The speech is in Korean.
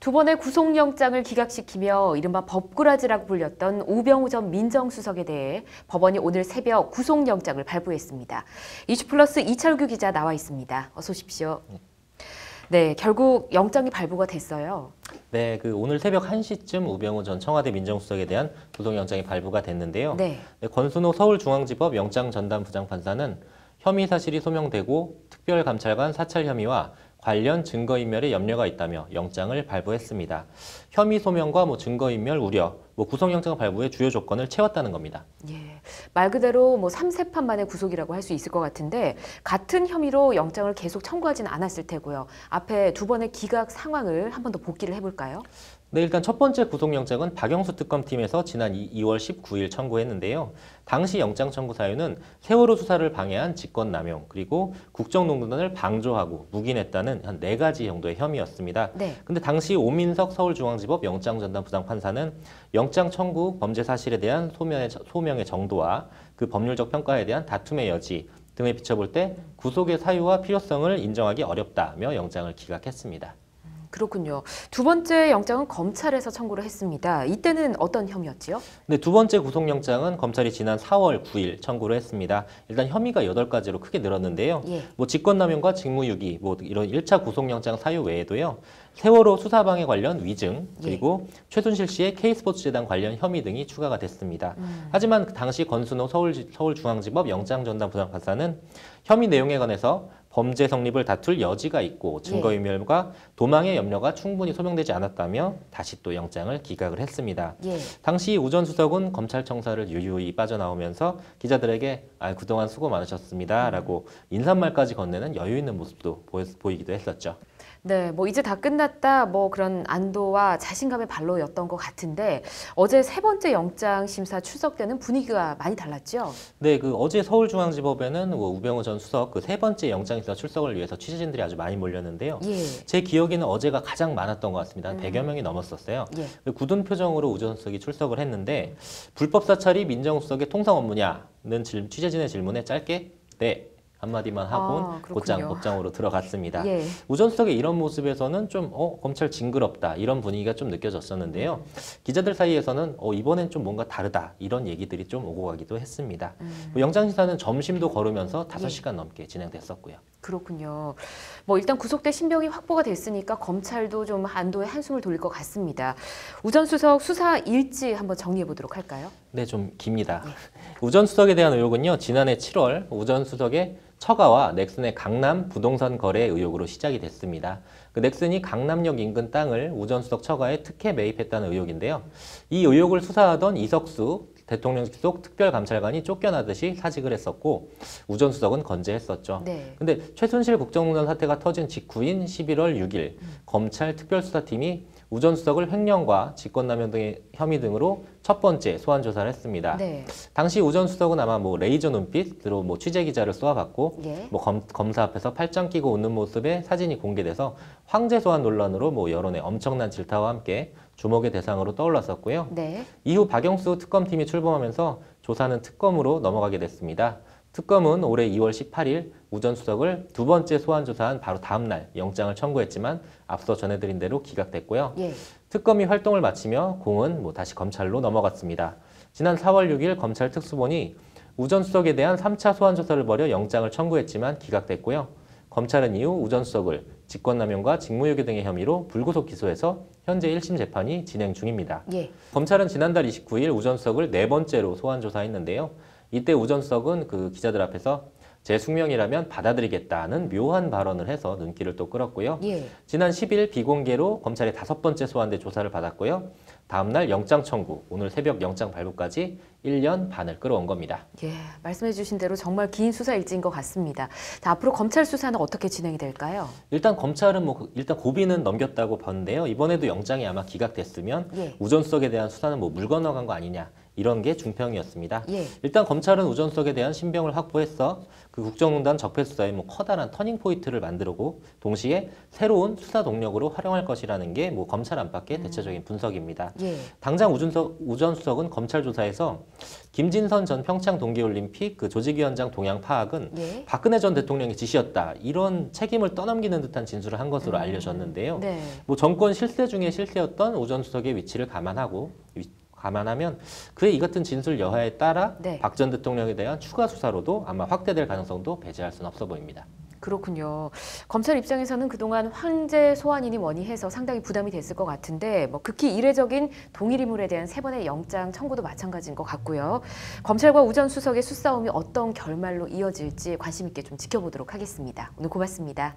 두 번의 구속영장을 기각시키며 이른바 법꾸라지라고 불렸던 우병우 전 민정수석에 대해 법원이 오늘 새벽 구속영장을 발부했습니다. 이슈플러스 이철규 기자 나와 있습니다. 어서 오십시오. 네, 결국 영장이 발부가 됐어요. 네, 오늘 새벽 1시쯤 우병우 전 청와대 민정수석에 대한 구속영장이 발부가 됐는데요. 네. 권순호 서울중앙지법 영장전담 부장판사는 혐의 사실이 소명되고 특별감찰관 사찰 혐의와 관련 증거인멸에 염려가 있다며 영장을 발부했습니다. 혐의 소명과 증거인멸 우려, 구속영장 발부의 주요 조건을 채웠다는 겁니다. 예, 말 그대로 3세판 만의 구속이라고 할 수 있을 것 같은데 같은 혐의로 영장을 계속 청구하진 않았을 테고요. 앞에 두 번의 기각 상황을 한 번 더 복기를 해볼까요? 네, 일단 첫 번째 구속영장은 박영수 특검팀에서 지난 2월 19일 청구했는데요. 당시 영장 청구 사유는 세월호 수사를 방해한 직권남용, 그리고 국정농단을 방조하고 묵인했다는 한 4가지 정도의 혐의였습니다. 네. 근데 당시 오민석 서울중앙지법 영장전담 부장판사는 영장 청구 범죄 사실에 대한 소명의 정도와 그 법률적 평가에 대한 다툼의 여지 등을 비춰볼 때 구속의 사유와 필요성을 인정하기 어렵다며 영장을 기각했습니다. 그렇군요. 두 번째 영장은 검찰에서 청구를 했습니다. 이때는 어떤 혐의였지요? 네, 두 번째 구속영장은 검찰이 지난 4월 9일 청구를 했습니다. 일단 혐의가 8가지로 크게 늘었는데요. 예. 직권남용과 직무유기, 이런 1차 구속영장 사유 외에도요. 세월호 수사방해 관련 위증, 그리고 최순실 씨의 K스포츠재단 관련 혐의 등이 추가가 됐습니다. 하지만 당시 권순호 서울중앙지법 영장전담 부장판사는 혐의 내용에 관해서 범죄 성립을 다툴 여지가 있고 증거인멸과 도망의 염려가 충분히 소명되지 않았다며 다시 또 영장을 기각을 했습니다. 예. 당시 우 전 수석은 검찰 청사를 유유히 빠져나오면서 기자들에게 그동안 수고 많으셨습니다 라고 인사말까지 건네는 여유 있는 모습도 보이기도 했었죠. 네, 이제 다 끝났다, 그런 안도와 자신감의 발로였던 것 같은데 어제 세 번째 영장 심사 출석 때는 분위기가 많이 달랐죠? 네, 어제 서울중앙지법에는 우병우 전 수석 세 번째 영장 심사 출석을 위해서 취재진들이 아주 많이 몰렸는데요. 예. 제 기억에는 어제가 가장 많았던 것 같습니다. 한 100여 명이 넘었었어요. 예. 굳은 표정으로 우 전 수석이 출석을 했는데 불법 사찰이 민정수석의 통상 업무냐는 취재진의 질문에 짧게 네. 한마디만 하고 곧장으로 들어갔습니다. 예. 우 전 수석의 이런 모습에서는 좀 검찰 징그럽다 이런 분위기가 좀 느껴졌었는데요. 기자들 사이에서는 이번엔 좀 뭔가 다르다 이런 얘기들이 좀 오고 가기도 했습니다. 영장 심사는 점심도 거르면서 5시간 넘게 진행됐었고요. 그렇군요. 일단 구속돼 신병이 확보가 됐으니까 검찰도 좀 안도의 한숨을 돌릴 것 같습니다. 우 전 수석 수사 일지 한번 정리해 보도록 할까요? 네, 좀 깁니다. 우 전 수석에 대한 의혹은요. 지난해 7월 우 전 수석의 처가와 넥슨의 강남 부동산 거래 의혹으로 시작이 됐습니다. 넥슨이 강남역 인근 땅을 우 전 수석 처가에 특혜 매입했다는 의혹인데요. 이 의혹을 수사하던 이석수 대통령직 속 특별감찰관이 쫓겨나듯이 사직을 했었고 우 전 수석은 건재했었죠. 네. 근데 최순실 국정농단 사태가 터진 직후인 11월 6일 검찰 특별수사팀이 우 전 수석을 횡령과 직권남용 등의 혐의 등으로 첫 번째 소환 조사를 했습니다. 네. 당시 우 전 수석은 아마 레이저 눈빛으로 취재 기자를 쏘아봤고 예. 검사 앞에서 팔짱 끼고 웃는 모습의 사진이 공개돼서 황제 소환 논란으로 여론의 엄청난 질타와 함께 주목의 대상으로 떠올랐었고요. 네. 이후 박영수 특검팀이 출범하면서 조사는 특검으로 넘어가게 됐습니다. 특검은 올해 2월 18일 우 전 수석을 두 번째 소환 조사한 바로 다음 날 영장을 청구했지만 앞서 전해드린 대로 기각됐고요. 예. 특검이 활동을 마치며 공은 다시 검찰로 넘어갔습니다. 지난 4월 6일 검찰 특수본이 우 전 수석에 대한 3차 소환 조사를 벌여 영장을 청구했지만 기각됐고요. 검찰은 이후 우 전 수석을 직권남용과 직무유기 등의 혐의로 불구속 기소해서 현재 1심 재판이 진행 중입니다. 예. 검찰은 지난달 29일 우 전 수석을 4번째로 소환 조사했는데요. 이때 우 전 수석은 기자들 앞에서 제 숙명이라면 받아들이겠다는 묘한 발언을 해서 눈길을 또 끌었고요. 예. 지난 10일 비공개로 검찰의 5번째 소환돼 조사를 받았고요. 다음 날 영장 청구, 오늘 새벽 영장 발부까지 1년 반을 끌어온 겁니다. 예, 말씀해 주신 대로 정말 긴 수사 일지인 것 같습니다. 자, 앞으로 검찰 수사는 어떻게 진행이 될까요? 일단 검찰은 일단 고비는 넘겼다고 봤는데요. 이번에도 영장이 아마 기각됐으면 예. 우 전 수석에 대한 수사는 물 건너간 거 아니냐 이런 게 중평이었습니다. 예. 일단 검찰은 우 전 수석에 대한 신병을 확보해서 그 국정농단 적폐 수사에 뭐 커다란 터닝 포인트를 만들고 동시에 새로운 수사 동력으로 활용할 것이라는 게 뭐 검찰 안팎의 대체적인 분석입니다. 예. 당장 우 전 수석은 검찰 조사에서 김진선 전 평창 동계올림픽 그 조직위원장 동향 파악은 예. 박근혜 전 대통령의 지시였다. 이런 책임을 떠넘기는 듯한 진술을 한 것으로 알려졌는데요. 네. 뭐 정권 실세 중에 실세였던 우 전 수석의 위치를 감안하면 그의 이 같은 진술 여하에 따라 네. 박 전 대통령에 대한 추가 수사로도 아마 확대될 가능성도 배제할 수는 없어 보입니다. 그렇군요. 검찰 입장에서는 그동안 황제 소환이니 뭐니 해서 상당히 부담이 됐을 것 같은데 뭐 극히 이례적인 동일 인물에 대한 3번의 영장 청구도 마찬가지인 것 같고요. 검찰과 우 전 수석의 수싸움이 어떤 결말로 이어질지 관심 있게 좀 지켜보도록 하겠습니다. 오늘 고맙습니다.